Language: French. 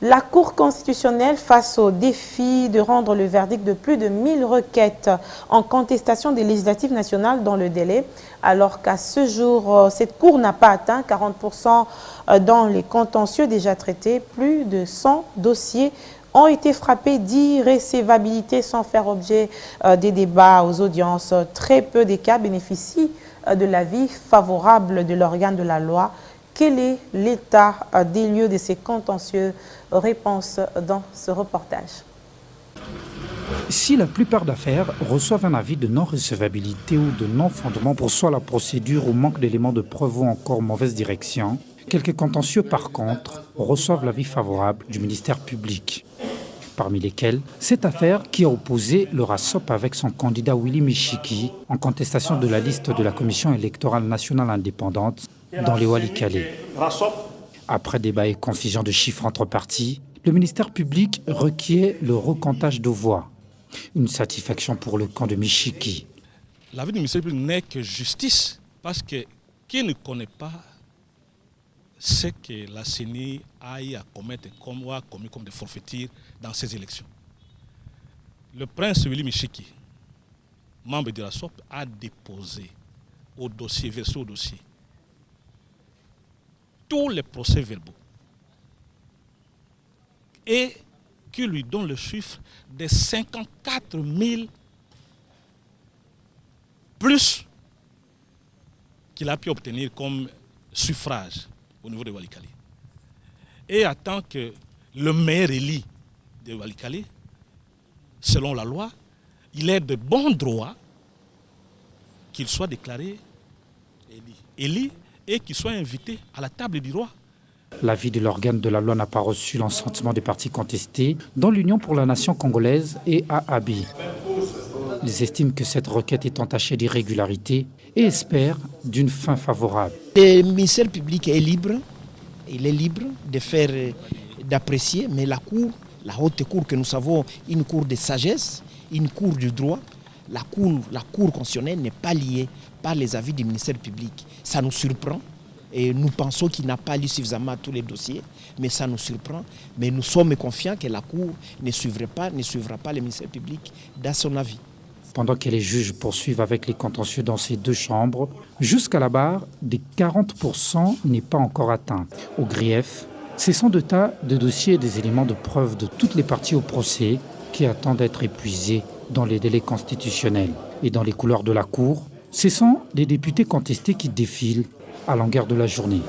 La Cour constitutionnelle face au défi de rendre le verdict de plus de 1000 requêtes en contestation des législatives nationales dans le délai, alors qu'à ce jour, cette Cour n'a pas atteint 40% dans les contentieux déjà traités. Plus de 100 dossiers ont été frappés d'irrécevabilité sans faire objet des débats aux audiences. Très peu des cas bénéficient de l'avis favorable de l'organe de la loi. Quel est l'état des lieux de ces contentieux? Réponse dans ce reportage. Si la plupart d'affaires reçoivent un avis de non-recevabilité ou de non-fondement pour soit la procédure ou manque d'éléments de preuve ou encore mauvaise direction, quelques contentieux par contre reçoivent l'avis favorable du ministère public. Parmi lesquels, cette affaire qui a opposé le RASOP avec son candidat Willy Michiki en contestation de la liste de la Commission électorale nationale indépendante dans les Walikale. Après débat et confusion de chiffres entre parties, le ministère public requiert le recomptage de voix. Une satisfaction pour le camp de Michiki. L'avis du ministère public n'est que justice, parce que qui ne connaît pas ce que la CENI a commis comme des forfaitures dans ces élections. Le prince Willy Michiki, membre de la SOP, a déposé versé au dossier, tous les procès-verbaux et qui lui donne le chiffre de 54 000 plus qu'il a pu obtenir comme suffrage au niveau de Walikale. Et attend que le maire élu de Walikale, selon la loi, il est de bon droit qu'il soit déclaré élu et qu'il soit invité à la table du roi. L'avis de l'organe de la loi n'a pas reçu l'assentiment des partis contestés, dont l'Union pour la nation congolaise et AAB. Ils estiment que cette requête est entachée d'irrégularités et espèrent d'une fin favorable. Le ministère public est libre, il est libre d'apprécier, mais la Cour, la haute cour que nous savons, une cour de sagesse, une cour du droit, la cour constitutionnelle n'est pas liée par les avis du ministère public. Ça nous surprend. Et nous pensons qu'il n'a pas lu suffisamment tous les dossiers, mais ça nous surprend. Mais nous sommes confiants que la Cour ne suivra pas le ministère public dans son avis. Pendant que les juges poursuivent avec les contentieux dans ces deux chambres, jusqu'à la barre des 40% n'est pas encore atteinte. Au grief, ce sont de tas de dossiers et des éléments de preuve de toutes les parties au procès qui attendent d'être épuisés dans les délais constitutionnels. Et dans les couloirs de la Cour, ce sont des députés contestés qui défilent à longueur de la journée.